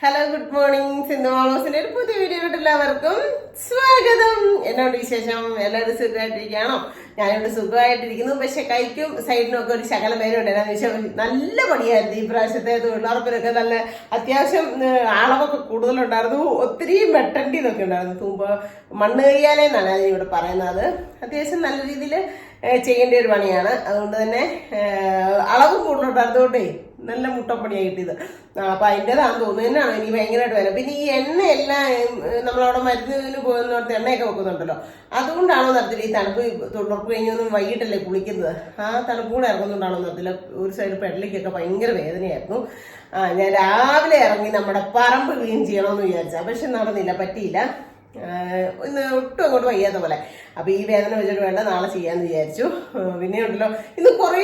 Hello, good morning. Sindhu മാമോസിന്റെ ഒരു പുതിയ വീഡിയോയിലോട്ട് എല്ലാവർക്കും സ്വാഗതം. എന്നോട് വിശേഷം? എല്ലാവരും സുഖമായിട്ടിരിക്കുകയാണോ? ഞാനിവിടെ സുഖമായിട്ടിരിക്കുന്നു. പക്ഷെ കൈക്കും സൈഡിനും ഒക്കെ ഒരു ശകലം പേരുണ്ട്. എന്നാന്ന് വെച്ചാൽ നല്ല പണിയായിരുന്നു ഈ പ്രാവശ്യത്തെ തൊഴിലുറപ്പിനൊക്കെ. നല്ല അത്യാവശ്യം അളവൊക്കെ കൂടുതലുണ്ടായിരുന്നു. ഒത്തിരി വെട്ടേണ്ടിയതൊക്കെ ഉണ്ടായിരുന്നു. തൂമ്പ് മണ്ണ് കയ്യാലേന്നാണ് അതിനിവിടെ പറയുന്നത്. അത്യാവശ്യം നല്ല രീതിയിൽ ചെയ്യേണ്ട ഒരു പണിയാണ്. അതുകൊണ്ട് തന്നെ അളവ് കൂടുതലുണ്ടായിരുന്നതുകൊണ്ടേ നല്ല മുട്ടപ്പണിയായി കിട്ടിയത്. അപ്പൊ അതിൻ്റെതാണെന്ന് തോന്നുന്നു. തന്നെയാണ് എനിക്ക് ഭയങ്കരമായിട്ട് വരാം. പിന്നെ ഈ എണ്ണയെല്ലാം നമ്മളവിടെ മരുന്നിന് പോകുന്നിടത്ത് എണ്ണയൊക്കെ വെക്കുന്നുണ്ടല്ലോ, അതുകൊണ്ടാണോ നടത്തില്ല ഈ തണുപ്പ് തൊഴിലുറപ്പ് കഴിഞ്ഞൊന്നും വൈകിട്ടല്ലേ കുളിക്കുന്നത്, ആ തണുപ്പ് കൂടെ ഇറങ്ങുന്നുണ്ടാണോ നടത്തില്ല. ഒരു സൈഡ് പെടലിക്കൊക്കെ ഭയങ്കര വേദനയായിരുന്നു. ഞാൻ രാവിലെ ഇറങ്ങി നമ്മുടെ പറമ്പ് ക്ലീൻ ചെയ്യണമെന്ന് വിചാരിച്ചാൽ, പക്ഷെ നടന്നില്ല, പറ്റിയില്ല. ഇന്ന് ഒട്ടും അങ്ങോട്ട് വയ്യാത്ത പോലെ. അപ്പൊ ഈ വേദന വെച്ചിട്ട് വേണ്ട, നാളെ ചെയ്യാന്ന് വിചാരിച്ചു. പിന്നെ ഉണ്ടല്ലോ, ഇന്ന് കുറേ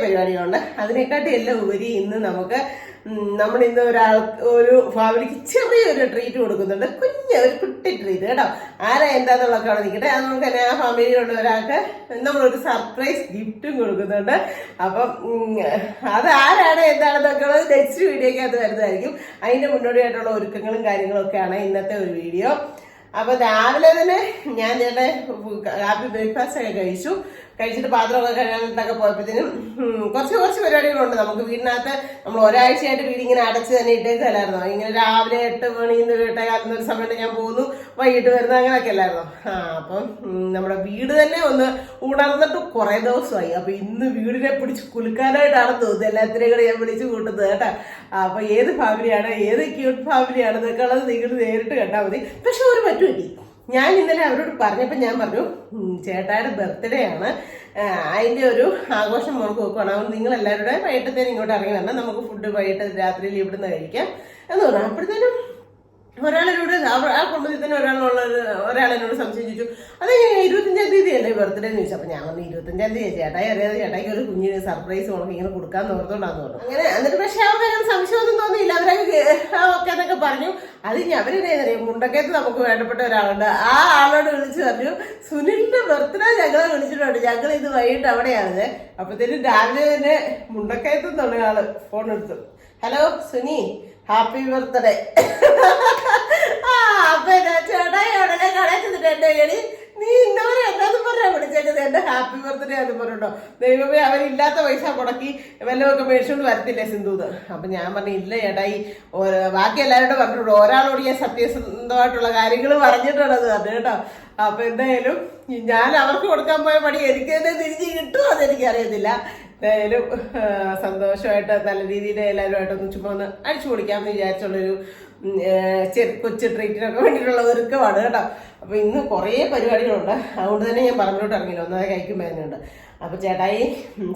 പരിപാടികളുണ്ട്. അതിനെക്കാട്ടി എല്ലാം ഉപരി ഇന്ന് നമ്മളിന്ന് ഒരു ഫാമിലിക്ക് ചെറിയൊരു ട്രീറ്റ് കൊടുക്കുന്നുണ്ട്. ഒരു കുട്ടി ട്രീറ്റ് കേട്ടോ. ആരാ എന്താന്നുള്ളതൊക്കെ അവിടെ നിൽക്കട്ടെ. അത് നമുക്ക് തന്നെ ആ ഫാമിലിയിലുള്ള ഒരാൾക്ക് നമ്മളൊരു സർപ്രൈസ് ഗിഫ്റ്റും കൊടുക്കുന്നുണ്ട്. അപ്പം അത് ആരാണ് എന്താണെന്നൊക്കെ ഉള്ളത് നെക്സ്റ്റ് വീഡിയോക്കകത്ത് വരുന്നതായിരിക്കും. അതിന്റെ മുന്നോടിയായിട്ടുള്ള ഒരുക്കങ്ങളും കാര്യങ്ങളും ഒക്കെയാണ് ഇന്നത്തെ ഒരു വീഡിയോ. അപ്പൊ രാവിലെ തന്നെ ഞാൻ ചേട്ടൻ കാപ്പി ബ്രേക്ക്ഫാസ്റ്റ് ഒക്കെ കഴിച്ചിട്ട് പാത്രമൊക്കെ കഴുകാനൊക്കെ പോയപ്പോഴത്തേനും കുറച്ച് പരിപാടികളുണ്ട് നമുക്ക് വീടിനകത്ത്. നമ്മൾ ഒരാഴ്ചയായിട്ട് വീടിങ്ങനെ അടച്ച് തന്നെ ഇട്ടേക്കല്ലായിരുന്നോ. ഇങ്ങനെ രാവിലെ 8 മണിന്ന് 8:15 ഒരു സമയത്ത് ഞാൻ പോകുന്നു, വൈകിട്ട് വരുന്നു, അങ്ങനെയൊക്കെ അല്ലായിരുന്നോ. അപ്പം നമ്മുടെ വീട് തന്നെ ഒന്ന് ഉണർന്നിട്ട് കുറെ ദിവസമായി. അപ്പൊ ഇന്ന് വീടിനെ പിടിച്ച് കുലുക്കാനായിട്ടാണ് തോന്നുന്നത്. എല്ലാത്തിനെയും കൂടെ ഞാൻ വിളിച്ചു കൂട്ടുന്നത് കേട്ടോ. അപ്പൊ ഏത് ഫാമിലിയാണ്, ഏത് ക്യൂട്ട് ഫാമിലിയാണ് എന്നൊക്കെ ഉള്ളത് നിങ്ങൾ നേരിട്ട് കണ്ടാൽ മതി. പക്ഷെ ഒരു പറ്റുമല്ലേ, ഞാൻ ഇന്നലെ അവരോട് പറഞ്ഞപ്പോൾ ഞാൻ പറഞ്ഞു ചേട്ടായുടെ ബർത്ത്ഡേ ആണ്, അതിൻ്റെ ഒരു ആഘോഷം നമുക്ക് വെക്കുകയാണ്. അതുകൊണ്ട് നിങ്ങളെല്ലാവരുടെ വൈകിട്ടത്തേനും ഇങ്ങോട്ട് ഇറങ്ങി വരണം, നമുക്ക് ഫുഡ് വൈകിട്ട് രാത്രിയിൽ ഇവിടുന്ന് കഴിക്കാം എന്ന് പറഞ്ഞു. അപ്പോഴത്തേനും ഒരാളെന്നോട് ആ കുടുംബത്തിൽ തന്നെ ഒരാളെന്നോട് സംശയിച്ചു, അതെങ്ങനെ 25-ാം തീയതി അല്ലേ ബർത്ത്ഡേ എന്ന് ചോദിച്ചു. അപ്പൊ ഞാൻ പറഞ്ഞു 25-ാം തീയതി ചേട്ടായി അറിയാതെ ചേട്ടായിക്ക് ഒരു കുഞ്ഞിന് സർപ്രൈസ് ഉണക്കി ഇങ്ങനെ കൊടുക്കാൻ ഓർത്തോണ്ടാന്ന് പറഞ്ഞു. അങ്ങനെ എന്നിട്ട് പക്ഷെ അവർക്ക് അങ്ങനെ സംശയമൊന്നും തോന്നിയില്ല. അവരൊക്കെ ഓക്കെ എന്നൊക്കെ പറഞ്ഞു. അത് അവരെന്നറിയാം, മുണ്ടക്കയത്ത് നമുക്ക് വേണ്ടപ്പെട്ട ഒരാളുണ്ട്, ആ ആളോട് വിളിച്ചു പറഞ്ഞു സുനിലിന്റെ ബർത്ത്ഡേ ഞങ്ങളെ വിളിച്ചിട്ടുണ്ട്, ഞങ്ങൾ ഇത് വൈകിട്ട് അവിടെയാണത്. അപ്പത്തേനും രാവിലെ തന്നെ മുണ്ടക്കയത്ത് നിന്നുള്ള ആള് ഫോൺ എടുത്തു, ഹലോ സുനി, ഹാപ്പി ബർത്ത്ഡേ. ചേട്ടായി ഉടനെ കടച്ചിട്ട് എന്റെ കയറി നീ ഇന്നവരെ എന്താന്ന് പറഞ്ഞാ വിളിച്ചേക്കത്, എന്റെ ഹാപ്പി ബർത്ത്ഡേ എന്ന് പറഞ്ഞോ. ദൈവമേ, അവരില്ലാത്ത പൈസ മുടക്കി വല്ലതൊക്കെ മേടിച്ചോണ്ട് വരത്തില്ലേ സിന്ധുന്ന്. അപ്പൊ ഞാൻ പറഞ്ഞു ഇല്ല ചേട്ടായി, ബാക്കി എല്ലാവരോടും പറഞ്ഞിട്ടുണ്ട്, ഒരാളോട് ഞാൻ സത്യസന്ധമായിട്ടുള്ള കാര്യങ്ങൾ പറഞ്ഞിട്ടുള്ളത് പറഞ്ഞു കേട്ടോ. അപ്പൊ എന്തായാലും ഞാൻ അവർക്ക് കൊടുക്കാൻ പോയ പണി എനിക്ക് തന്നെ തിരിച്ച് കിട്ടുമോ അതെനിക്കറിയത്തില്ല. എന്തായാലും സന്തോഷമായിട്ട് നല്ല രീതിയിൽ എല്ലാവരുമായിട്ടൊന്ന് ചുമ്മാ ഒന്ന് അടിച്ചു പൊളിക്കാമെന്ന് വിചാരിച്ചുള്ളൊരു കൊച്ചു ട്രീറ്റിനൊക്കെ വേണ്ടിയിട്ടുള്ള ഒരുക്കമാണ് കേട്ടോ. അപ്പൊ ഇന്ന് കുറേ പരിപാടികളുണ്ട്. അതുകൊണ്ട് തന്നെ ഞാൻ പറമ്പിലോട്ട് ഇറങ്ങിയില്ല, ഒന്നാമത് കഴിക്കും വരുന്നുണ്ട്. അപ്പൊ ചേട്ടായി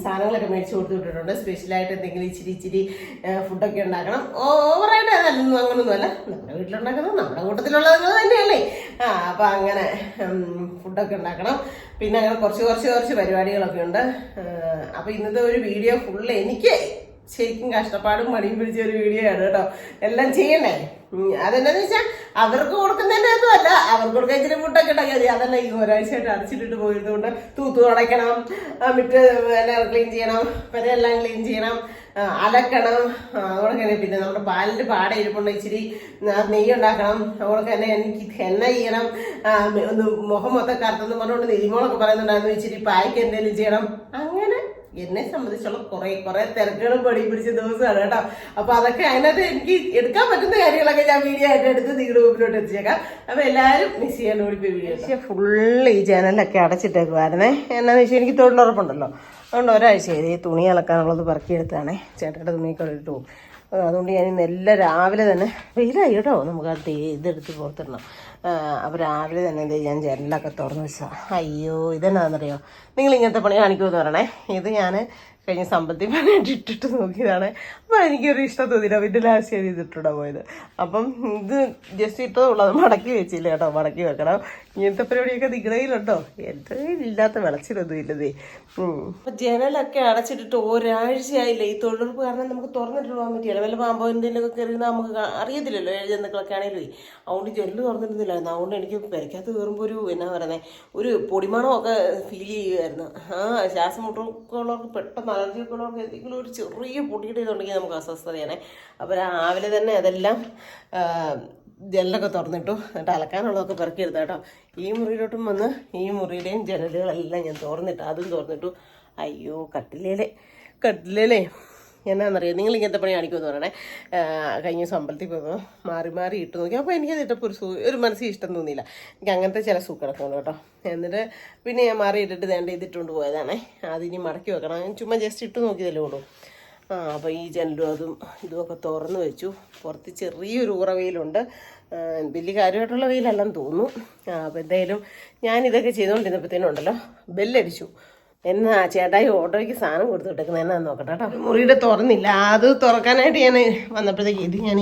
സാധനങ്ങളൊക്കെ മേടിച്ചു കൊടുത്തു വിട്ടിട്ടുണ്ട്. സ്പെഷ്യലായിട്ട് എന്തെങ്കിലും ഇച്ചിരി ഫുഡൊക്കെ ഉണ്ടാക്കണം. ഓവറായിട്ട് അതല്ലൊന്നും അങ്ങനൊന്നും അല്ല, നമ്മുടെ വീട്ടിലുണ്ടാക്കുന്നത് നമ്മുടെ കൂട്ടത്തിലുള്ളത് തന്നെയല്ലേ. അപ്പൊ അങ്ങനെ ഫുഡൊക്കെ ഉണ്ടാക്കണം. പിന്നെ അങ്ങനെ കുറച്ച് പരിപാടികളൊക്കെ ഉണ്ട്. അപ്പൊ ഇന്നത്തെ ഒരു വീഡിയോ ഫുള്ള് എനിക്ക് ശരിക്കും കഷ്ടപ്പാടും മടിയും പിടിച്ച ഒരു വീഡിയോ ആണ് കേട്ടോ. എല്ലാം ചെയ്യണ്ടേ. അതെന്താന്ന് വെച്ചാൽ അവർക്ക് കൊടുക്കുന്നതിൻ്റെ ഒന്നും അല്ല, അവർക്ക് കൊടുക്കാൻ ഇച്ചിരി ഫുഡൊക്കെ ഉണ്ടാക്കിയാൽ മതി. അതല്ല, ഈ ഒരാഴ്ചയായിട്ട് അടച്ചിട്ടിട്ട് പോയതുകൊണ്ട് തൂത്തു അടയ്ക്കണം, മിറ്റ് എല്ലാം ക്ലീൻ ചെയ്യണം, പെരെല്ലാം ക്ലീൻ ചെയ്യണം, അലക്കണം. അതുകൊണ്ട് തന്നെ പിന്നെ നമ്മുടെ പാലിൻ്റെ പാട ഇരിപ്പുണ്ട്, ഇച്ചിരി നെയ്യ് ഉണ്ടാക്കണം. അതുകൊണ്ട് തന്നെ എനിക്ക് എണ്ണ ചെയ്യണം, ഒന്ന് മുഖം മൊത്തം കറുത്തെന്ന് പറഞ്ഞുകൊണ്ട് നെയ്മോളൊക്കെ പറയുന്നുണ്ടായിരുന്നു, ഇച്ചിരി പായ്ക്ക് എന്തെങ്കിലും ചെയ്യണം. അങ്ങനെ എന്നെ സംബന്ധിച്ചുള്ള കുറെ തിരക്കുകളും പടി പിടിച്ച ദിവസമാണ് കേട്ടോ. അപ്പൊ അതൊക്കെ അതിനകത്ത് എനിക്ക് എടുക്കാൻ പറ്റുന്ന കാര്യങ്ങളൊക്കെ ഞാൻ വീഡിയോ ആയിട്ട് എടുത്ത് നിങ്ങളുടെ മുമ്പിലോട്ട് എത്തിച്ചേക്കാം. അപ്പൊ എല്ലാവരും മിസ് ചെയ്യാൻ ഓടിപ്പോയി വീഡിയോ. പക്ഷെ ഫുള്ള് ഈ ജനലൊക്കെ അടച്ചിട്ടേക്കുവായിരുന്നേ. എന്നാന്ന് വെച്ചാൽ എനിക്ക് തൊഴിലുറപ്പുണ്ടല്ലോ, അതുകൊണ്ട് ഒരാഴ്ച ഈ തുണി അലക്കാനുള്ളത് പറക്കിയെടുത്താണേ. ചേട്ടയുടെ തുണിയൊക്കെ ഇട്ടു പോകും. അതുകൊണ്ട് ഞാൻ ഇന്ന് എല്ലാം രാവിലെ തന്നെ, വെയിലായി കേട്ടോ, നമുക്ക് അത് ഇതെടുത്ത് പുറത്തിടണം. അപ്പോൾ രാവിലെ തന്നെ ഞാൻ ജനലൊക്കെ തുറന്ന് വെച്ചാൽ, അയ്യോ ഇതെന്നാണെന്നറിയോ, നിങ്ങൾ ഇങ്ങനത്തെ പണി കാണിക്കുമെന്ന് പറയണേ. ഇത് ഞാൻ കഴിഞ്ഞ സമ്പത്തി പണിയായിട്ട് ഇട്ടിട്ട് നോക്കിയതാണ്. അപ്പോൾ എനിക്കൊരു ഇഷ്ടം തോന്നിയില്ല, പിന്നെ ലാസ്റ്റ് ചെയ്ത് ഇതിട്ടിടാൻ പോയത്. അപ്പം ഇത് ജസ്റ്റ് ഇട്ടതുള്ളൂ, അത് മടക്കി വെച്ചില്ല കേട്ടോ, മടക്കി വെക്കണം. ഇങ്ങനത്തെ പരിപാടിയൊക്കെ നിങ്ങളുടെ കയ്യിലുണ്ടോ? എൻ്റെ കയ്യിലില്ലാത്ത വിളച്ചിലൊന്നും ഇല്ലതേ. അപ്പം ജനലൊക്കെ അടച്ചിട്ടിട്ട് ഒരാഴ്ചയായില്ല. ഈ തൊഴിലുറപ്പ് കാരണം നമുക്ക് തുറന്നിട്ട് പോകാൻ പറ്റില്ല. വല്ല പാമ്പോ എന്തെങ്കിലുമൊക്കെ കയറിയാൽ നമുക്ക് അറിയത്തില്ലല്ലോ, ജന്തുക്കളൊക്കെ ആണെങ്കിലും. അതുകൊണ്ട് ജനല് തുറന്നിരുന്നില്ലായിരുന്നു. അതുകൊണ്ട് എനിക്ക് പെരക്കകത്ത് കയറുമ്പോൾ ഒരു പൊടിമണമൊക്കെ ഫീൽ ചെയ്യുമായിരുന്നു. ശ്വാസം മുട്ടുള്ളവർക്ക് പെട്ടെന്ന് അലർജിയൊക്കെ ഉള്ളവർക്ക് എന്തെങ്കിലും ഒരു ചെറിയ പൊടിയുടെ ഇതുണ്ടെങ്കിൽ നമുക്ക് അസ്വസ്ഥതയാണ്. അപ്പോൾ രാവിലെ തന്നെ അതെല്ലാം ജനലൊക്കെ തുറന്നിട്ടു. എന്നിട്ട് അലക്കാനുള്ളതൊക്കെ പെറുക്കിയെടുത്തു കേട്ടോ. ഈ മുറിയിലോട്ടും വന്ന് ഈ മുറിയുടെയും ജനലുകളെല്ലാം ഞാൻ അതും തുറന്നിട്ടു. അയ്യോ കട്ടിലേലേ എന്നാന്നറിയാം, നിങ്ങൾ ഇങ്ങനത്തെ പണി കാണിക്കുമെന്ന് പറയണേ. കഴിഞ്ഞ ദിവസം അമ്പലത്തിൽ പോയപ്പോൾ മാറി ഇട്ട് നോക്കി. അപ്പോൾ എനിക്കത് ഇട്ടപ്പോൾ ഒരു മനസ്സിൽ ഇഷ്ടം തോന്നിയില്ല. എനിക്ക് അങ്ങനത്തെ ചില സൂക്കടക്കുണ്ട് കേട്ടോ. എന്നിട്ട് പിന്നെ ഞാൻ മാറി ഇട്ടിട്ട് വേണ്ട ഇതിട്ടുകൊണ്ട് പോയതാണേ. അതിനി മടക്കി വെക്കണം. ഞാൻ ചുമ്മാ ജസ്റ്റ് ഇട്ട് നോക്കിയതല്ലേ ഉള്ളൂ. അപ്പോൾ ഈ ജനലും ഇതുമൊക്കെ തുറന്ന് വെച്ചു. പുറത്ത് ചെറിയൊരു വെയിലുണ്ട്. വലിയ കാര്യമായിട്ടുള്ള വെയിലല്ലെന്ന് തോന്നുന്നു. അപ്പോൾ എന്തായാലും ഞാനിതൊക്കെ ചെയ്തുകൊണ്ടിരുന്നപ്പോഴത്തേനും ഉണ്ടല്ലോ ബെല്ലടിച്ചു. എന്നാ ചേട്ടായി ഓട്ടോയ്ക്ക് സാധനം കൊടുത്തു വിട്ടേക്കുന്നത് എന്നാന്ന് നോക്കട്ടെ കേട്ടോ. മുറിയുടെ തുറന്നില്ല. അത് തുറക്കാനായിട്ട് ഞാൻ വന്നപ്പോഴത്തേക്ക് ഇത് ഞാൻ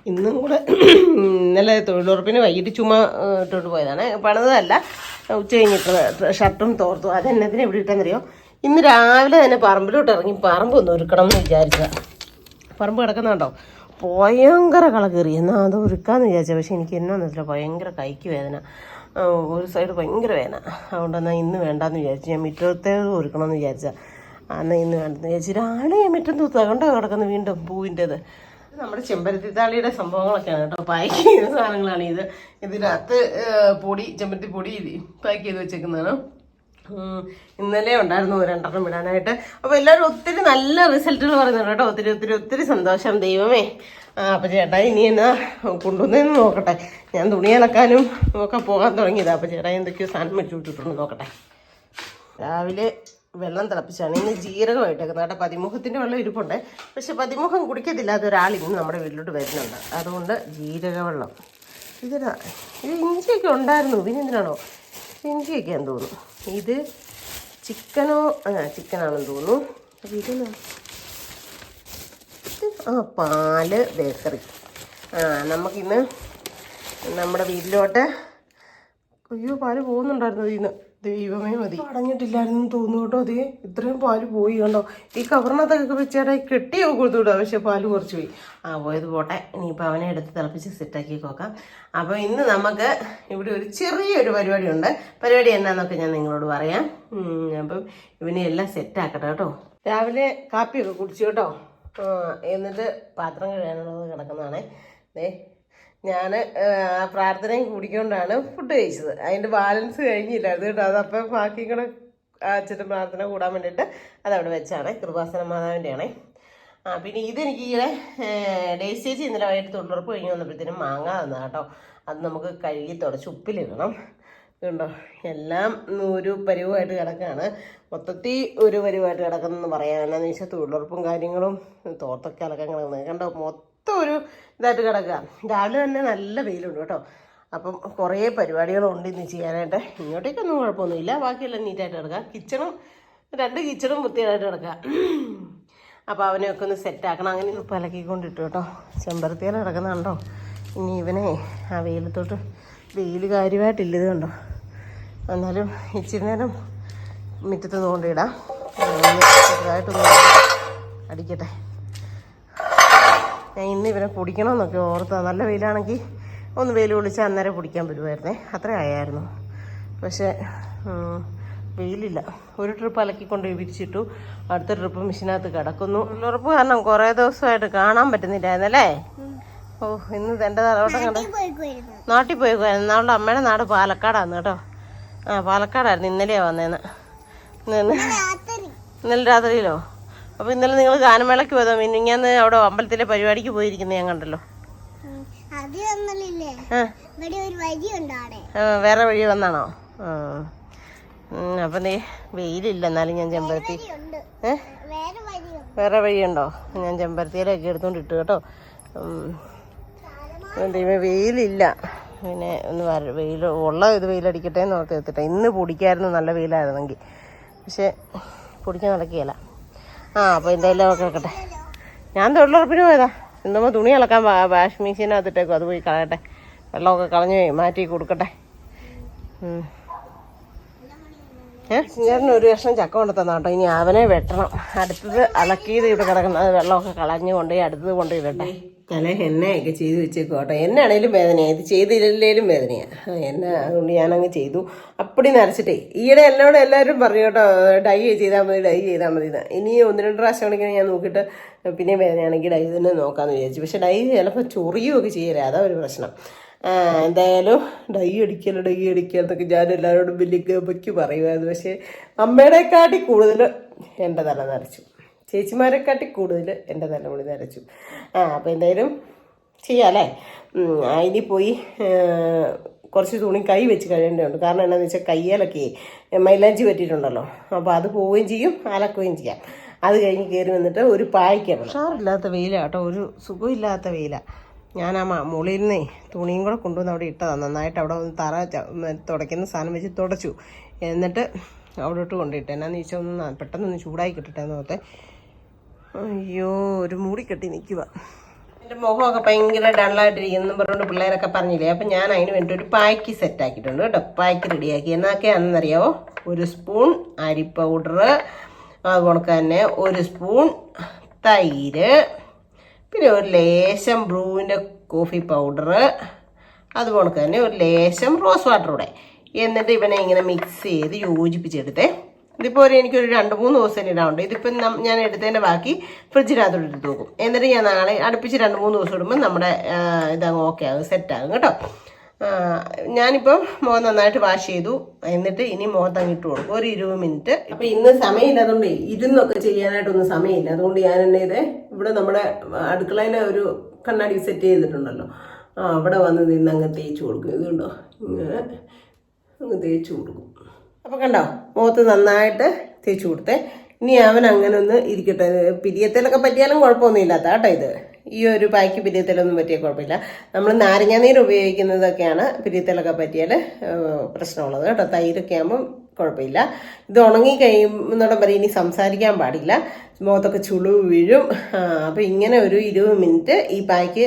ഇന്നും കൂടെ ഇന്നലെ തൊഴിലുറപ്പിന് വൈകിട്ട് ചുമ്മാ ഇട്ടോട്ട് പോയതാണ്. പണിതല്ല, ഉച്ച കഴിഞ്ഞിട്ട് ഷർട്ടും തോർത്തു. അതെന്നതിനെ എവിടെ ഇട്ടെന്നറിയോ, ഇന്ന് രാവിലെ തന്നെ പറമ്പിലോട്ട് ഇറങ്ങി പറമ്പ് ഒന്ന് ഒരുക്കണം എന്ന് വിചാരിച്ചതാണ്. പറമ്പ് കിടക്കുന്നുണ്ടോ ഭയങ്കര കള കയറി. എന്നാൽ അത് ഒരുക്കാമെന്ന് വിചാരിച്ചത്. പക്ഷേ എനിക്ക് എന്നാന്ന് വെച്ചാൽ ഭയങ്കര കൈക്ക് വേദന, ഒരു സൈഡ് ഭയങ്കര വേദന. അതുകൊണ്ട് എന്നാൽ ഇന്ന് വേണ്ടാന്ന് വിചാരിച്ചു. ഞാൻ മുറ്റത്തേത് ഒരുക്കണമെന്ന് വിചാരിച്ചാൽ എന്നാൽ ഇന്ന് വേണ്ടെന്ന് വിചാരിച്ചു. രാവിലെ ഞാൻ മുറ്റം തൂത്താ കണ്ടോ കിടക്കുന്നു വീണ്ടും പൂവിൻ്റേത്. നമ്മുടെ ചെമ്പരത്തി താളിയുടെ സംഭവങ്ങളൊക്കെയാണ് കേട്ടോ. പാക്ക് ചെയ്ത സാധനങ്ങളാണ് ഇത്. ഇതിനകത്ത് ചെമ്പരത്തി പൊടി പാക്ക് ചെയ്ത് വെച്ചേക്കുന്നതാണ്. ഇന്നലെ ഉണ്ടായിരുന്നു 2 ഇടാനായിട്ട്. അപ്പോൾ എല്ലാവരും ഒത്തിരി നല്ല റിസൾട്ടുകൾ പറയുന്നുണ്ട് കേട്ടോ. ഒത്തിരി സന്തോഷം. ദൈവമേ. അപ്പോൾ ചേട്ടാ ഇനി എന്നാ കൊണ്ടുവന്നതെന്ന് നോക്കട്ടെ. ഞാൻ തുണി അലക്കാനും ഒക്കെ പോകാൻ തുടങ്ങിയതാണ്. അപ്പോൾ ചേട്ടാ എന്തൊക്കെയോ സാധനം മേടിച്ചു വിട്ടിട്ടുണ്ട് നോക്കട്ടെ. രാവിലെ വെള്ളം തിളപ്പിച്ചാണ്. ഇന്ന് ജീരകമായിട്ടേക്കുന്നത് കേട്ടോ. പതിമുഖത്തിൻ്റെ വെള്ളം ഇരിപ്പുണ്ട്. പക്ഷെ പതിമുഖം കുടിക്കത്തില്ലാത്ത ഒരാൾ ഇന്ന് നമ്മുടെ വീട്ടിലോട്ട് വരുന്നുണ്ട്. അതുകൊണ്ട് ജീരകവെള്ളം. ഇത് ഇഞ്ചിയൊക്കെ ഉണ്ടായിരുന്നു. പിന്നെ എന്തിനാണോ ഇഞ്ചിയൊക്കെയാന്ന് തോന്നുന്നു. ഇത് ചിക്കനാണെന്ന് തോന്നുന്നു. അപ്പോൾ ഇത് പാല് ബേക്കറി. നമുക്കിന്ന് നമ്മുടെ വീട്ടിലോട്ട് പാല് പോകുന്നുണ്ടായിരുന്നു ഇതിന്ന്. ദൈവമേ മതി, അടഞ്ഞിട്ടില്ലായിരുന്നു തോന്നുന്നു കേട്ടോ. അതേ ഇത്രയും പാല് പോയി കണ്ടോ. ഈ കവറിനകത്തൊക്കെ വെച്ചാൽ കെട്ടിയൊക്കെ കൊടുത്തു വിടാം. പക്ഷെ പാല് കുറച്ച് പോയി. പോയത് പോട്ടെ. ഇനിയിപ്പോൾ അവനെ എടുത്ത് തിളപ്പിച്ച് സെറ്റാക്കി നോക്കാം. അപ്പോൾ ഇന്ന് നമുക്ക് ഇവിടെ ഒരു ചെറിയൊരു പരിപാടിയുണ്ട്. പരിപാടി എന്നാന്നൊക്കെ ഞാൻ നിങ്ങളോട് പറയാം. അപ്പം ഇവനെ എല്ലാം സെറ്റാക്കട്ടെ കേട്ടോ. രാവിലെ കാപ്പിയൊക്കെ കുടിച്ചു കേട്ടോ. എന്നിട്ട് പാത്രം കഴുകാനുള്ളത് കിടക്കുന്നതാണേ. ഞാൻ പ്രാർത്ഥനയും കൂടിക്കൊണ്ടാണ് ഫുഡ് കഴിച്ചത്. അതിൻ്റെ ബാലൻസ് കഴിഞ്ഞില്ലായിരുന്നു കേട്ടോ. അതപ്പം ബാക്കി കൂടെ അച്ഛൻ്റെ പ്രാർത്ഥന കൂടാൻ വേണ്ടിയിട്ട് അതവിടെ വെച്ചാണ്. കൃപാസന മാതാവിൻ്റെ ആണേ. പിന്നെ ഇതെനിക്ക് ഇങ്ങനെ ഡേയ്സ് ചേച്ചി ഇന്നലെ വൈകിട്ട് തൊഴിലുറപ്പ് കഴിഞ്ഞ് വന്നപ്പോഴത്തേനും മാങ്ങ തന്നാ കേട്ടോ. അത് നമുക്ക് കഴുകി തുടച്ച് ഉപ്പിലിടണം. ഇതുണ്ടോ എല്ലാം ഒരു പരുവമായിട്ട് കിടക്കുകയാണ്. മൊത്തത്തിൽ ഒരു പരുവമായിട്ട് കിടക്കുന്നതെന്ന് പറയാം. എന്നാന്ന് വെച്ചാൽ തൊഴിലുറപ്പും കാര്യങ്ങളും തോർത്തൊക്കെ അലക്കാൻ കിടക്കുന്നത് കണ്ടോ. മൊത്തം ഒരു ഇതായിട്ട് കിടക്കുക. രാവിലെ തന്നെ നല്ല വെയിലുണ്ട് കേട്ടോ. അപ്പം കുറേ പരിപാടികളുണ്ട് ഇന്ന് ചെയ്യാനായിട്ട്. ഇങ്ങോട്ടേക്കൊന്നും കുഴപ്പമൊന്നുമില്ല. ബാക്കിയെല്ലാം നീറ്റായിട്ട് കിടക്കുക. 2 കിച്ചണും വൃത്തിയായിട്ട് കിടക്കുക. അപ്പോൾ അവനെയൊക്കെ ഒന്ന് സെറ്റാക്കണം. അങ്ങനെ പലക്കിക്കൊണ്ടിട്ടു കേട്ടോ. ചെമ്പരത്തിയില കിടക്കുന്നുണ്ടോ. ഇനി ഇവനെ ആ വെയിലത്തോട്ട് വെയിൽ കാര്യമായിട്ടില്ല. ഇത് കണ്ടോ. എന്നാലും ഇച്ചിരി നേരം മുറ്റത്ത് കൊണ്ടിടാം. ചെറുതായിട്ടൊന്ന് അടിക്കട്ടെ. ഞാൻ ഇന്ന് ഇവനെ പൊടിക്കണമെന്നൊക്കെ ഓർത്താ. നല്ല വെയിലാണെങ്കിൽ ഒന്ന് വെയിൽ പൊളിച്ചാൽ അന്നേരം പൊടിക്കാൻ പറ്റുമായിരുന്നേ. അത്ര ആയായിരുന്നു. പക്ഷേ വെയിലില്ല. ഒരു ട്രിപ്പ് അലക്കിക്കൊണ്ട് വിരിച്ചിട്ടു. അടുത്ത ട്രിപ്പ് മെഷീനകത്ത് കിടക്കുന്നു. ഉറപ്പ് കാരണം കുറേ ദിവസമായിട്ട് കാണാൻ പറ്റുന്നില്ലായിരുന്നല്ലേ. ഇന്ന് എൻ്റെ തലവട്ടം കണ്ട നാട്ടിൽ പോയേക്കുമായിരുന്നു. നമ്മളുടെ അമ്മയുടെ നാട് പാലക്കാടാണ് കേട്ടോ. പാലക്കാടായിരുന്നു. ഇന്നലെയാണ് വന്നേന്ന്. ഇന്നലെ രാത്രിയിലോ. അപ്പോൾ ഇന്നലെ നിങ്ങൾ ഗാനമേളയ്ക്ക് പോയതോ. ഞാൻ അവിടെ അമ്പലത്തിലെ പരിപാടിക്ക് പോയിരിക്കുന്നത് ഞാൻ കണ്ടല്ലോ. വേറെ വഴി വന്നാണോ? അപ്പം നീ വെയിലില്ല. എന്നാലും ഞാൻ ചെമ്പരത്തി വേറെ വഴിയുണ്ടോ? ഞാൻ ചെമ്പരത്തിയിലൊക്കെ എടുത്തോണ്ട് ഇട്ടു കേട്ടോ. വെയിലില്ല. പിന്നെ ഒന്ന് വെയിൽ വെയിലടിക്കട്ടെ എന്ന് ഓർത്ത് എടുത്തിട്ടെ. ഇന്ന് പൊടിക്കായിരുന്നു നല്ല വെയിലായിരുന്നെങ്കിൽ. പക്ഷെ പൊടിക്കാൻ നടക്കുകയില്ല. അപ്പോൾ എന്തായാലും ഒക്കെ വെക്കട്ടെ. ഞാൻ തൊഴിലുറപ്പിന് പോയതാ. എന്തുമ്പോൾ തുണി അലക്കാൻ വാഷിംഗ് മെഷീനകത്തിട്ടേക്കും. അത് പോയി കളയട്ടെ. വെള്ളമൊക്കെ കളഞ്ഞ് മാറ്റി കൊടുക്കട്ടെ. ഞാനൊരു കഷ്ണം ചക്ക കൊണ്ട് തന്നാ കേട്ടോ. ഇനി അവനെ വെട്ടണം. അടുത്തത് അലക്കിയത് ഇവിടെ കിടക്കുന്നത് വെള്ളമൊക്കെ കളഞ്ഞ് കൊണ്ടുപോയി അടുത്തത് കൊണ്ടുപോയി ഇടട്ടെ. തല എണ്ണയൊക്കെ ചെയ്ത് വെച്ചേക്കും കേട്ടോ. എന്നാണേലും വേദനയാണ്, ഇത് ചെയ്തില്ലേലും വേദനയാണ്. എണ്ണ അതുകൊണ്ട് ഞാനങ്ങ് ചെയ്തു. അപ്പടി നരച്ചിട്ടേ ഈയിടെ എന്നോട് എല്ലാവരും പറഞ്ഞു കേട്ടോ, ഡൈ ചെയ്താൽ മതി, ഡൈ ചെയ്താൽ മതി എന്ന്. ഇനി 1-2 പ്രാവശ്യം ആണെങ്കിൽ ഞാൻ നോക്കിയിട്ട് പിന്നെ വേദനയാണെങ്കിൽ ഡൈ തന്നെ നോക്കാമെന്ന് വിചാരിച്ചു. പക്ഷെ ഡൈ ചിലപ്പോൾ ചൊറിയുമൊക്കെ ചെയ്യലേ, അതാ ഒരു പ്രശ്നം. എന്തായാലും ഡൈ അടിക്കുക എന്നൊക്കെ ഞാൻ എല്ലാവരോടും വലിയ ഗബയ്ക്ക് പറയുമായിരുന്നു. പക്ഷേ അമ്മയുടെക്കാട്ടി കൂടുതൽ എൻ്റെ തല നരച്ചു, ചേച്ചിമാരെക്കാട്ടി കൂടുതൽ എൻ്റെ തലമുടി നരച്ചു. അപ്പോൾ എന്തായാലും ചെയ്യാമല്ലേ. അതിന് പോയി കുറച്ച് തുണി കൈ വെച്ച് കഴിയേണ്ടതുണ്ട്. കാരണം എന്താണെന്ന് വെച്ചാൽ കയ്യിലൊക്കെ മൈലാഞ്ചി പറ്റിയിട്ടുണ്ടല്ലോ, അപ്പോൾ അത് പോവുകയും ചെയ്യും, അലക്കുകയും ചെയ്യാം. അത് കഴിഞ്ഞ് കയറി വന്നിട്ട് ഒരു പായ്ക്കാണ്. ഉഷാറില്ലാത്ത വെയിലാട്ടോ, ഒരു സുഖമില്ലാത്ത വെയിലാണ്. ഞാൻ ആ മുകളിൽ നിന്നേ തുണിയും കൂടെ കൊണ്ടുവന്ന് അവിടെ ഇട്ടതാണ്. നന്നായിട്ട് അവിടെ ഒന്ന് തറ തുടയ്ക്കുന്ന സാധനം വെച്ച് തുടച്ചു. എന്നിട്ട് അവിടെ ഇട്ട് കൊണ്ടിട്ട് എന്നാന്ന് ചോദിച്ചാൽ ഒന്ന് പെട്ടെന്നൊന്ന് ചൂടായി കിട്ടട്ടെ എന്ന് ഓർത്തെ. അയ്യോ, ഒരു മൂടി കെട്ടി നിൽക്കുക. എൻ്റെ മുഖമൊക്കെ ഭയങ്കര ഡള്ളായിട്ടിരിക്കുന്നു പറഞ്ഞുകൊണ്ട് പിള്ളേരൊക്കെ പറഞ്ഞില്ലേ. അപ്പം ഞാൻ അതിന് വേണ്ടി ഒരു പായ്ക്ക് സെറ്റാക്കിയിട്ടുണ്ട് കേട്ടോ. പായ്ക്ക് റെഡിയാക്കി. എന്നൊക്കെയാണെന്നറിയാമോ? 1 സ്പൂൺ അരി പൗഡർ, അതുപോലെ തന്നെ 1 സ്പൂൺ തൈര്, പിന്നെ ഒരു ലേശം ബ്രൂവിൻ്റെ കോഫി പൗഡർ, അതുപോലെ തന്നെ ഒരു ലേശം റോസ് വാട്ടർ കൂടെ. എന്നിട്ട് ഇവനെ ഇങ്ങനെ മിക്സ് ചെയ്ത് യോജിപ്പിച്ചെടുത്തേ. ഇതിപ്പോൾ എനിക്കൊരു 2-3 ദിവസം ഇടാറുണ്ട്. ഇതിപ്പം ഞാൻ എടുത്തതിൻ്റെ ബാക്കി ഫ്രിഡ്ജിനകത്തോട്ട് എടുത്ത് നോക്കും. എന്നിട്ട് ഞാൻ നാളെ അടുപ്പിച്ച് 2-3 ദിവസം ഇടുമ്പോൾ നമ്മുടെ ഇതങ്ങ് ഓക്കെ ആകും, സെറ്റാകും കേട്ടോ. ഞാനിപ്പോൾ മുഖം നന്നായിട്ട് വാഷ് ചെയ്തു. എന്നിട്ട് ഇനി മുഖത്തങ്ങ് ഇട്ട് കൊടുക്കും ഒരു 20 മിനിറ്റ്. അപ്പം ഇന്ന് സമയമില്ല, അതുകൊണ്ട് ഇരുന്നൊക്കെ ചെയ്യാനായിട്ടൊന്നും സമയമില്ല. അതുകൊണ്ട് ഞാൻ എന്നെ ഇത് ഇവിടെ നമ്മുടെ അടുക്കളയിലെ ഒരു കണ്ണാടി സെറ്റ് ചെയ്തിട്ടുണ്ടല്ലോ, അവിടെ വന്ന് നിന്ന് അങ്ങ് തേച്ച് കൊടുക്കും. ഇതുണ്ടോ, ഇങ്ങനെ അങ്ങ് തേച്ച് കൊടുക്കും. അപ്പം കണ്ടോ, മുഖത്ത് നന്നായിട്ട് തേച്ച് കൊടുത്തേ. ഇനി അവൻ അങ്ങനെ ഒന്ന് ഇരിക്കട്ടെ. പിരിയത്തിലൊക്കെ പറ്റിയാലും കുഴപ്പമൊന്നുമില്ലാത്ത കേട്ടോ. ഇത് ഈ ഒരു പായ്ക്ക് പിരിയത്തിലൊന്നും പറ്റിയാൽ കുഴപ്പമില്ല. നമ്മൾ നാരങ്ങാനീര് ഉപയോഗിക്കുന്നതൊക്കെയാണ് പിരിയത്തിലൊക്കെ പറ്റിയാൽ പ്രശ്നമുള്ളത് കേട്ടോ. തൈരൊക്കെ ആകുമ്പം കുഴപ്പമില്ല. ഇത് ഉണങ്ങി കഴിയുന്നോടം വരെ ഇനി സംസാരിക്കാൻ പാടില്ല, മുഖത്തൊക്കെ ചുളിവ് വീഴും. അപ്പം ഇങ്ങനെ ഒരു 20 മിനിറ്റ് ഈ പായ്ക്ക്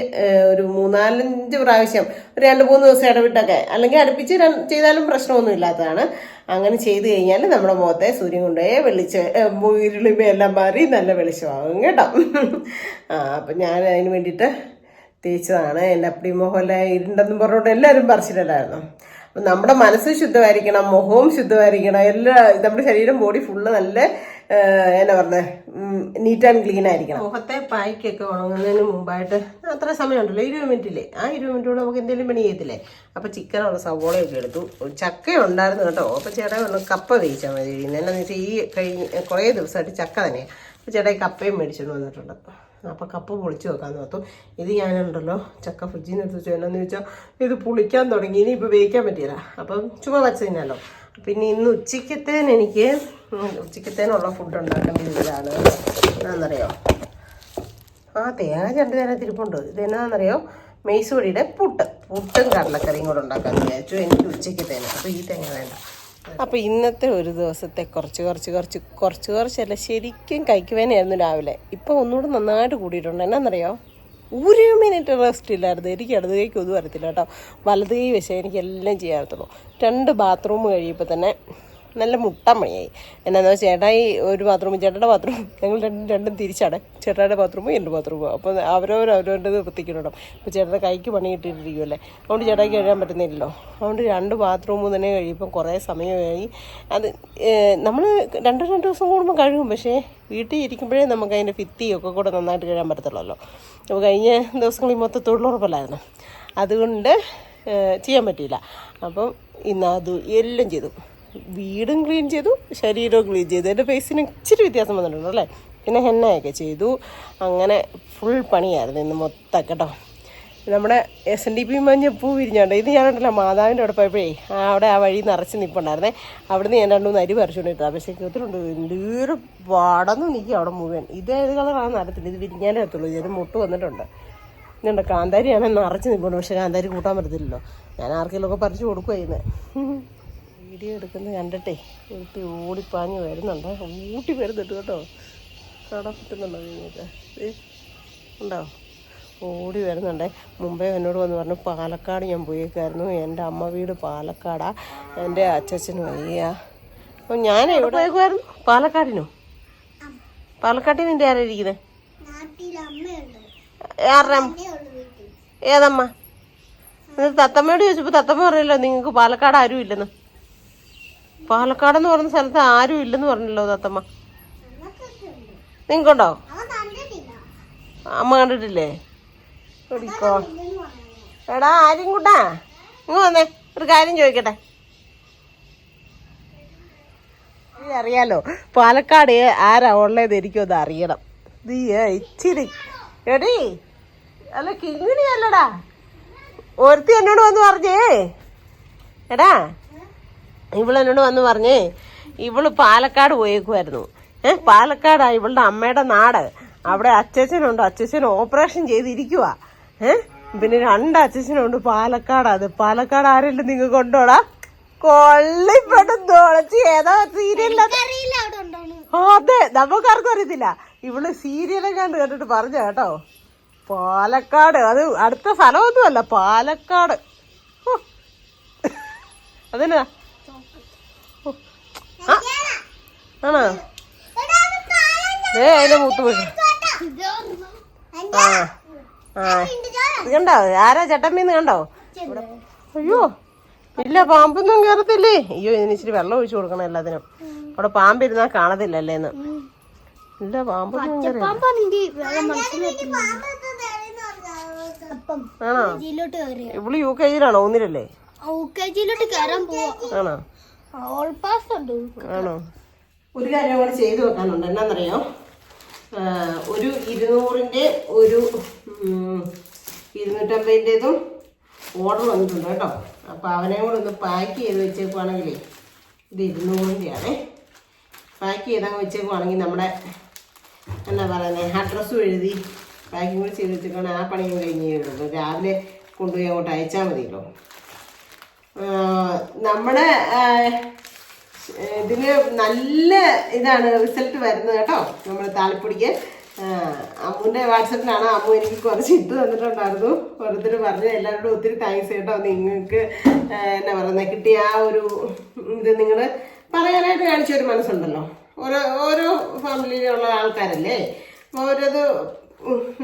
ഒരു 3-4 പ്രാവശ്യം ഒരു 2-3 ദിവസം ഇടവിട്ടൊക്കെ, അല്ലെങ്കിൽ അടുപ്പിച്ച് ചെയ്താലും പ്രശ്നമൊന്നും ഇല്ലാത്തതാണ്. അങ്ങനെ ചെയ്ത് കഴിഞ്ഞാൽ നമ്മുടെ മുഖത്തെ സൂര്യൻ കൊണ്ടുപോയി ഇരുളിമ എല്ലാം മാറി നല്ല വെളിച്ചമാകും കേട്ടോ. അപ്പം ഞാൻ അതിന് വേണ്ടിയിട്ട് തേച്ചതാണ്. എൻ്റെ അപ്പടി മുഖമെല്ലാം ഇരുണ്ടെന്നും പറഞ്ഞുകൊണ്ട് എല്ലാവരും പറിച്ചിട്ടല്ലായിരുന്നു. അപ്പം നമ്മുടെ മനസ്സ് ശുദ്ധമായിരിക്കണം, മുഖവും ശുദ്ധമായിരിക്കണം, നമ്മുടെ ശരീരം ബോഡി ഫുള്ള് നല്ല എന്നാ പറഞ്ഞത് നീറ്റ് ആൻഡ് ക്ലീൻ ആയിരിക്കണം. മുഖത്തെ പായ്ക്കൊക്കെ ഉണങ്ങുന്നതിന് മുമ്പായിട്ട് അത്ര സമയമുണ്ടല്ലോ, 20 മിനിറ്റില്ലേ. ആ 20 മിനിറ്റ് കൊണ്ട് നമുക്ക് എന്തെങ്കിലും പണി ചെയ്യത്തില്ലേ. അപ്പം ചിക്കനുള്ള സവോളയൊക്കെ എടുത്തു. ചക്ക ഉണ്ടായിരുന്നു കേട്ടോ. അപ്പം ചേട്ടാ കപ്പ വേവിച്ചാൽ മതി. എന്നാന്ന് വെച്ചാൽ ഈ കുറേ ദിവസമായിട്ട് ചക്ക തന്നെയാണ്. അപ്പോൾ ചേട്ടാ കപ്പയും മേടിച്ചുകൊണ്ട് വന്നിട്ടുണ്ട്. അപ്പോൾ കപ്പ പൊളിച്ച് വെക്കാമെന്ന് ഓർത്തു. ഇത് ഞാനുണ്ടല്ലോ ചക്ക ഫ്രിഡ്ജിൽ നിന്ന് എടുത്ത് വെച്ചു. എന്നാന്ന് ചോദിച്ചാൽ ഇത് പുളിക്കാൻ തുടങ്ങി, ഇനി ഇപ്പോൾ വേവിക്കാൻ പറ്റിയില്ല. അപ്പം ചുമ വച്ച് തന്നെയല്ലോ. പിന്നെ ഇന്ന് ഉച്ചക്കത്തേനുള്ള ഫുഡ് ഉണ്ടാക്കാൻ വേണ്ടിയതാണ്. എന്നാന്നറിയോ, തേങ്ങ ചണ്ട് തേങ്ങ തിരുപ്പുണ്ട്. ഇതെന്നാന്നറിയോ, മെയ്സൂരിയുടെ പുട്ടും കടലക്കറിയും കൂടെ ഉണ്ടാക്കാമെന്ന് വിചാരിച്ചു എനിക്ക് ഉച്ചക്കത്തേന്. അപ്പോൾ ഈ തേങ്ങ വേണ്ട. അപ്പോൾ ഇന്നത്തെ ഒരു ദിവസത്തെ കുറച്ചല്ല, ശരിക്കും കഴിക്കുവാനായിരുന്നു രാവിലെ. ഇപ്പോൾ ഒന്നുകൂടെ നന്നായിട്ട് കൂടിയിട്ടുണ്ട്. എന്നാന്നറിയോ, 1 മിനിറ്റ് റെസ്റ്റ് ഇല്ലായിരുന്നു. എനിക്ക് ഇടത് കൈക്ക് ഒന്നും വരത്തില്ല കേട്ടോ. വലത് കൈ വെച്ചാൽ എനിക്ക് എല്ലാം ചെയ്യാറുള്ളൂ. 2 ബാത്റൂം കഴിയുമ്പോൾ തന്നെ നല്ല മുട്ടൻ പണിയായി. എന്നാന്ന് വെച്ചാൽ ചേട്ടായി ഒരു ബാത്റൂം, ചേട്ടയുടെ ബാത്റൂം, ഞങ്ങൾ രണ്ടും തിരിച്ചാണ്. ചേട്ടായുടെ ബാത്റൂമും എൻ്റെ ബാത്റൂമും. അപ്പോൾ അവരവരവരവൻ്റെ വൃത്തിക്കിടണം. ഇപ്പോൾ ചേട്ടൻ്റെ കൈക്ക് പണി കിട്ടിയിട്ടിരിക്കുമല്ലേ, അതുകൊണ്ട് ചേട്ടായിക്ക് കഴിയാൻ പറ്റുന്നില്ലല്ലോ. അതുകൊണ്ട് 2 ബാത്റൂം തന്നെ കഴിയുമ്പം കുറേ സമയമായി. അത് നമ്മൾ 2 ദിവസം കൂടുമ്പോൾ കഴുകും. പക്ഷേ വീട്ടിൽ ഇരിക്കുമ്പോഴേ നമുക്ക് അതിൻ്റെ ഭിത്തിയൊക്കെ കൂടെ നന്നായിട്ട് കഴിയാൻ പറ്റത്തുള്ളല്ലോ. അപ്പോൾ കഴിഞ്ഞ ദിവസങ്ങളിൽ മൊത്തം തൊഴിലുറപ്പല്ലായിരുന്നു, അതുകൊണ്ട് ചെയ്യാൻ പറ്റിയില്ല. അപ്പം ഇന്ന് അത് എല്ലാം ചെയ്തു. വീടും ക്ലീൻ ചെയ്തു, ശരീരവും ക്ലീൻ ചെയ്തു. എൻ്റെ ഫേസിന് ഇച്ചിരി വ്യത്യാസം വന്നിട്ടുണ്ട് അല്ലേ. പിന്നെ ഹെന്നയൊക്കെ ചെയ്തു. അങ്ങനെ ഫുൾ പണിയായിരുന്നു ഇന്ന് മൊത്തം കേട്ടോ. നമ്മുടെ SNDP മഞ്ഞപ്പൂ വിരിഞ്ഞുണ്ട്. ഇത് ഞാനുണ്ടല്ലോ മാതാവിൻ്റെ അവിടെ പോയപ്പോഴേ അവിടെ ആ വഴി നിറച്ച് നിൽപ്പുണ്ടായിരുന്നേ. അവിടുന്ന് ഞാൻ 2-3 അരി പറിച്ചുകൊണ്ടിട്ടാണ്. പക്ഷേ ഇതിലുണ്ട് എന്തോരം പടന്നു നിൽക്കും അവിടെ മുഴുവൻ. ഇത് ഏത് കളറാണെന്ന് അറിയത്തില്ല. ഇത് വിരിഞ്ഞാലേ എത്തുള്ളൂ. ഇതിന് മുട്ട് വന്നിട്ടുണ്ട്. ഇതുണ്ട് കാന്താരിയാണ് നിറച്ച് നിൽപ്പുണ്ട്. പക്ഷേ കാന്താരി കൂട്ടാൻ പറ്റത്തില്ലല്ലോ. ഞാൻ ആർക്കെങ്കിലുമൊക്കെ പറിച്ച് കൊടുക്കുമായിരുന്നു. വീഡിയോ എടുക്കുന്നത് കണ്ടിട്ടേ എടുത്ത് ഓടിപ്പാഞ്ഞ് വരുന്നുണ്ട്. ഊട്ടി വരുന്നുണ്ട് കേട്ടോ. കാണാൻ പറ്റുന്നുണ്ടോ നിങ്ങൾക്ക്? ഉണ്ടോ? ഓടി വരുന്നുണ്ടേ. മുമ്പേ എന്നോട് വന്ന് പറഞ്ഞു പാലക്കാട് ഞാൻ പോയേക്കായിരുന്നു. എൻ്റെ അമ്മ വീട് പാലക്കാടാണ്, എൻ്റെ അച്ഛനും വയ്യ. അപ്പോൾ ഞാൻ എവിടെ പോയേക്കുമായിരുന്നു? പാലക്കാടിനോ? പാലക്കാട്ടിൽ നിൻ്റെ ആരാ ഇരിക്കുന്നത്? ആരുടെ ഏതമ്മ? തത്തമ്മയോട് ചോദിച്ചപ്പോൾ തത്തമ്മ പറഞ്ഞല്ലോ നിങ്ങൾക്ക് പാലക്കാട് ആരും ഇല്ലെന്ന്. പാലക്കാടെന്ന് പറഞ്ഞ സ്ഥലത്ത് ആരും ഇല്ലെന്ന് പറഞ്ഞല്ലോ തത്തമ്മ. നിങ്ങൾക്കുണ്ടോ? അമ്മ കണ്ടിട്ടില്ലേ? എടാ ആരും കൂട്ടാ ഇങ്ങ് വന്നേ, ഒരു കാര്യം ചോദിക്കട്ടെ. അറിയാലോ പാലക്കാട് ആരാ ഉള്ളത്, എനിക്കൊന്ന് അറിയണം. നീ ഇച്ചിരി എടീ അല്ല കിങ്ങിണി അല്ലടാ. ഒരുത്തി എന്നോട് വന്ന് പറഞ്ഞേ, എടാ ഇവളെന്നോട് വന്ന് പറഞ്ഞേ ഇവള് പാലക്കാട് പോയേക്കുമായിരുന്നു. പാലക്കാടാ ഇവളുടെ അമ്മയുടെ നാട്. അവിടെ അച്ഛനുണ്ട്, അച്ഛൻ ഓപ്പറേഷൻ ചെയ്തിരിക്കുക. പിന്നെ 2 അച്ഛനുണ്ട് പാലക്കാട്. അത് പാലക്കാട് ആരെല്ലാം നിങ്ങൾ കൊണ്ടോടാ? കൊള്ളിപ്പെടുത്തോളച്ച് ഏതാ സീരിയലിൽ? അതെ, നമുക്കാർക്കും അറിയത്തില്ല. ഇവള് സീരിയലൊക്കെ കേട്ടിട്ട് പറഞ്ഞ കേട്ടോ. പാലക്കാട് അത് അടുത്ത സ്ഥലമൊന്നുമല്ല, പാലക്കാട്. അതിനാ ആണോ? അതിന്റെ മൂത്ത് പോയി. ഇത് കണ്ടോ ആരാ ചട്ടമ്മീന്ന് കണ്ടോ? അയ്യോ ഇല്ല, പാമ്പൊന്നും കയറത്തില്ലേ. അയ്യോ ഇതിന് ഇച്ചിരി വെള്ളം ഒഴിച്ചു കൊടുക്കണം എല്ലാത്തിനും. അവിടെ പാമ്പിരുന്നാ കാണത്തില്ലല്ലേന്ന്. ഇല്ല പാമ്പൊന്നും ആണോ? ഇവള് UKG-യിലാണോ? 1-ലല്ലേ? ആണോ? ആണോ? ഒരു കാര്യം കൂടെ ചെയ്തു വെക്കാനുണ്ട്. എന്നാന്നറിയോ, ഒരു 200-ന്റെ ഒരു 250-ന്റേതും ഓർഡർ വന്നിട്ടുണ്ട് കേട്ടോ. അപ്പോൾ അവനെ കൂടെ ഒന്ന് പാക്ക് ചെയ്ത് വെച്ചേക്കുവാണെങ്കിലേ, ഇത് 200-ന്റെ ആണേ. പാക്ക് ചെയ്തങ്ങ് വെച്ചേക്കുവാണെങ്കിൽ നമ്മുടെ എന്നാ പറയുന്നത് അഡ്രസ്സും എഴുതി പാക്കിങ് കൂടി ചെയ്ത് വെച്ചേക്കുവാണെങ്കിൽ ആ പണിയും കഴിഞ്ഞേ ഉള്ളൂ. രാവിലെ കൊണ്ടുപോയി അങ്ങോട്ട് അയച്ചാൽ മതിയല്ലോ. നമ്മുടെ ഇതിന് നല്ല ഇതാണ് റിസൾട്ട് വരുന്നത് കേട്ടോ. നമ്മുടെ താളിപ്പൊടിക്ക് അമ്മുവിൻ്റെ വാട്സപ്പിലാണ് അമ്മു എനിക്ക് കുറച്ച് ഇട്ട് തന്നിട്ടുണ്ടായിരുന്നു. ഓരോരുത്തർ പറഞ്ഞ് എല്ലാവരോടും ഒത്തിരി താങ്ക്സ് കേട്ടോ. നിങ്ങൾക്ക് എന്നാ പറയുന്നത് കിട്ടിയ ആ ഒരു ഇത് നിങ്ങൾ പറയാനായിട്ട് കാണിച്ചൊരു മനസ്സുണ്ടല്ലോ. ഓരോ ഫാമിലിയിലുള്ള ആൾക്കാരല്ലേ. അപ്പോൾ ഓരോത്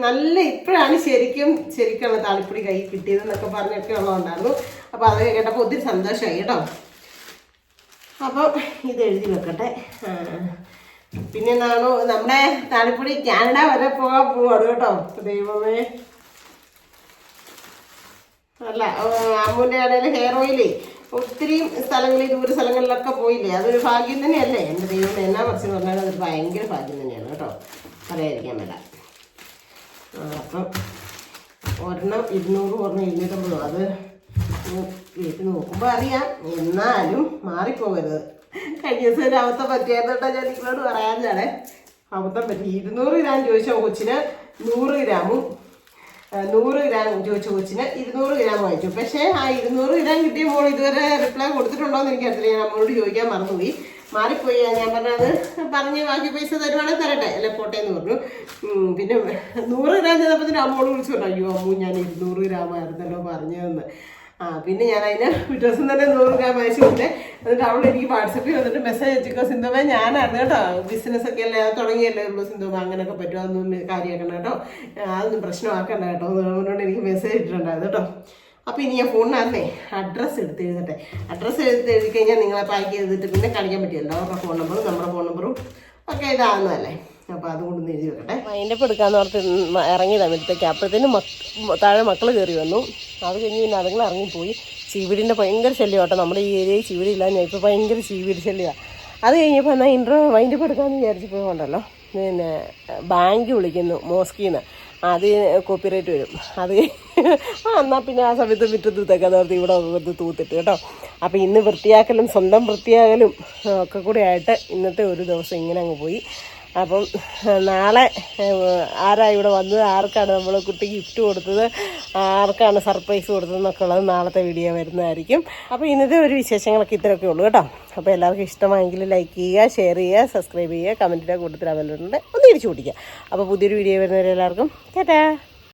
നല്ല ഇപ്പോഴാണ് ശരിക്കുള്ള താളിപ്പൊടി കൈ കിട്ടിയതെന്നൊക്കെ പറഞ്ഞൊക്കെ ഉള്ളതുണ്ടായിരുന്നു. അപ്പോൾ അതൊക്കെ കേട്ടപ്പോൾ ഒത്തിരി സന്തോഷമായി കേട്ടോ. അപ്പോൾ ഇത് എഴുതി വെക്കട്ടെ. പിന്നെ എന്താണോ നമ്മുടെ താളിപ്പൊടി കാനഡ വരെ പോവാണ് കേട്ടോ. ദൈവമേ, അല്ല അമ്മുവിൻ്റെ ആണെങ്കിൽ ഹെയർ ഓയിലേ ഒത്തിരി സ്ഥലങ്ങളിൽ ദൂര സ്ഥലങ്ങളിലൊക്കെ പോയില്ലേ, അതൊരു ഭാഗ്യം തന്നെയല്ലേ. എൻ്റെ ദൈവം എന്നാ കുറച്ച് പറഞ്ഞാൽ അതൊരു ഭയങ്കര ഭാഗ്യം തന്നെയാണ് കേട്ടോ, പറയാതിരിക്കാൻ വേണ്ട. അപ്പം 1 200 250 അത് വീട്ടിൽ നോക്കുമ്പോൾ അറിയാം. എന്നാലും മാറിപ്പോകരുത്. കഴിഞ്ഞ ദിവസം ഒരു അവസ്ഥ പറ്റിയായിരുന്നു കേട്ടോ. ഞാൻ നിങ്ങളോട് പറയാനാണ് അബദ്ധം പറ്റി. 200 ഗ്രാം ചോദിച്ച കൊച്ചിന് 100 ഗ്രാമും 100 ഗ്രാം ചോദിച്ച കൊച്ചിന് 200 ഗ്രാം വാങ്ങിച്ചു. പക്ഷേ ആ 200 ഗ്രാം കിട്ടിയ മോൾ ഇതുവരെ റിപ്ലൈ കൊടുത്തിട്ടുണ്ടോ എന്ന് എനിക്കറിയില്ല. ഞാൻ നമ്മളോട് ചോദിക്കാൻ മറന്നുപോയി, മാറിപ്പോയി. ഞാൻ പറഞ്ഞത് പറഞ്ഞ് ബാക്കി പൈസ തരുവാണെങ്കിൽ തരട്ടെ, അല്ലെ പോട്ടെ എന്ന് പറഞ്ഞു. പിന്നെ 100 ഗ്രാം ചെയ്തപ്പോൾ അമ്മോട് വിളിച്ചു പറഞ്ഞു, അയ്യോ അമ്മു ഞാൻ 200 ഗ്രാം ആയിരുന്നല്ലോ പറഞ്ഞതെന്ന്. പിന്നെ ഞാൻ അതിന് ദിവസം തന്നെ 100 ഗ്രാം അയച്ചു കൊടുത്തേ. എന്നിട്ട് അവൾ എനിക്ക് വാട്സപ്പിൽ വന്നിട്ട് മെസ്സേജ് അയച്ചിക്കോ, സിന്ധുമേ ഞാനായിരുന്നു കേട്ടോ, ബിസിനസ്സൊക്കെ അല്ലേ തുടങ്ങിയല്ലേ ഉള്ളൂ സിന്ധുമ, അങ്ങനെയൊക്കെ പറ്റുമോ, അതൊന്നും കാര്യമാക്കണം കേട്ടോ, അതൊന്നും പ്രശ്നമാക്കണ്ട കേട്ടോ അതുകൊണ്ട് എനിക്ക് മെസ്സേജ് ഇട്ടിട്ടുണ്ടായിരുന്നു കേട്ടോ. അപ്പോൾ ഇനി ഞാൻ ഫോണിനകത്തേ അഡ്രസ്സ് എടുത്ത് എഴുതട്ടെ. അഡ്രസ്സ് എഴുതി കഴിഞ്ഞാൽ നിങ്ങളെ പാക്ക് ചെയ്തിട്ട് പിന്നെ കാണിക്കാൻ പറ്റിയല്ലോ. അവരുടെ ഫോൺ നമ്പറും നമ്മുടെ ഫോൺ നമ്പറും ഒക്കെ ഇതാകുന്നതല്ലേ. അപ്പോൾ അതുകൊണ്ടൊന്ന് എഴുതി വെക്കട്ടെ. അതിൻ്റെ ഇപ്പോൾ എടുക്കാമെന്ന് ഓർത്ത് ഇറങ്ങിയതാണ് വീട്ടിലേക്ക്. അപ്പോഴത്തേനും താഴെ മക്കൾ കയറി വന്നു. അത് കഴിഞ്ഞ് പിന്നെ അതുങ്ങൾ ഇറങ്ങിപ്പോയി. ചീവീടിൻ്റെ ഭയങ്കര ശല്യം കേട്ടോ. നമ്മുടെ ഈ ഏരിയയിൽ ചീവീടില്ല. ഞാൻ ഇപ്പോൾ ഭയങ്കര ചീവീട് ശല്യമാണ്. അത് കഴിഞ്ഞപ്പോൾ എന്നാൽ വൈൻഡപ്പ് എടുക്കാമെന്ന് വിചാരിച്ചപ്പോൾ ഉണ്ടല്ലോ, പിന്നെ ബാങ്ക് വിളിക്കുന്നു മോസ്കിൽ നിന്ന്. അത് കോപ്പിറൈറ്റ് വരും. അത് എന്നാൽ പിന്നെ ആ സമയത്ത് മുറ്റത്ത് അതോർത്ത് ഇവിടെ വന്ന് തൂത്തിട്ട് കേട്ടോ. അപ്പോൾ ഇന്ന് വൃത്തിയാക്കലും സ്വന്തം വൃത്തിയാക്കലും ഒക്കെ കൂടി ആയിട്ട് ഇന്നത്തെ ഒരു ദിവസം ഇങ്ങനെ അങ്ങ് പോയി. അപ്പം നാളെ ആരാ ഇവിടെ വന്നത്, ആർക്കാണ് നമ്മൾ കുട്ടി ഗിഫ്റ്റ് കൊടുത്തത്, ആർക്കാണ് സർപ്രൈസ് കൊടുത്തതെന്നൊക്കെ ഉള്ളത് നാളത്തെ വീഡിയോ വരുന്നതായിരിക്കും. അപ്പോൾ ഇന്നത്തെ ഒരു വിശേഷങ്ങളൊക്കെ ഇത്രയൊക്കെ ഉള്ളൂ കേട്ടോ. അപ്പോൾ എല്ലാവർക്കും ഇഷ്ടമായെങ്കിൽ ലൈക്ക് ചെയ്യുക, ഷെയർ ചെയ്യുക, സബ്സ്ക്രൈബ് ചെയ്യുക, കമൻറ്റിൻ്റെ കൂട്ടത്തിൽ അവലുണ്ട് ഒന്ന് ഇടിച്ചു പിടിക്കുക. അപ്പോൾ പുതിയൊരു വീഡിയോ വരുന്നവരെ എല്ലാവർക്കും ടാറ്റാ.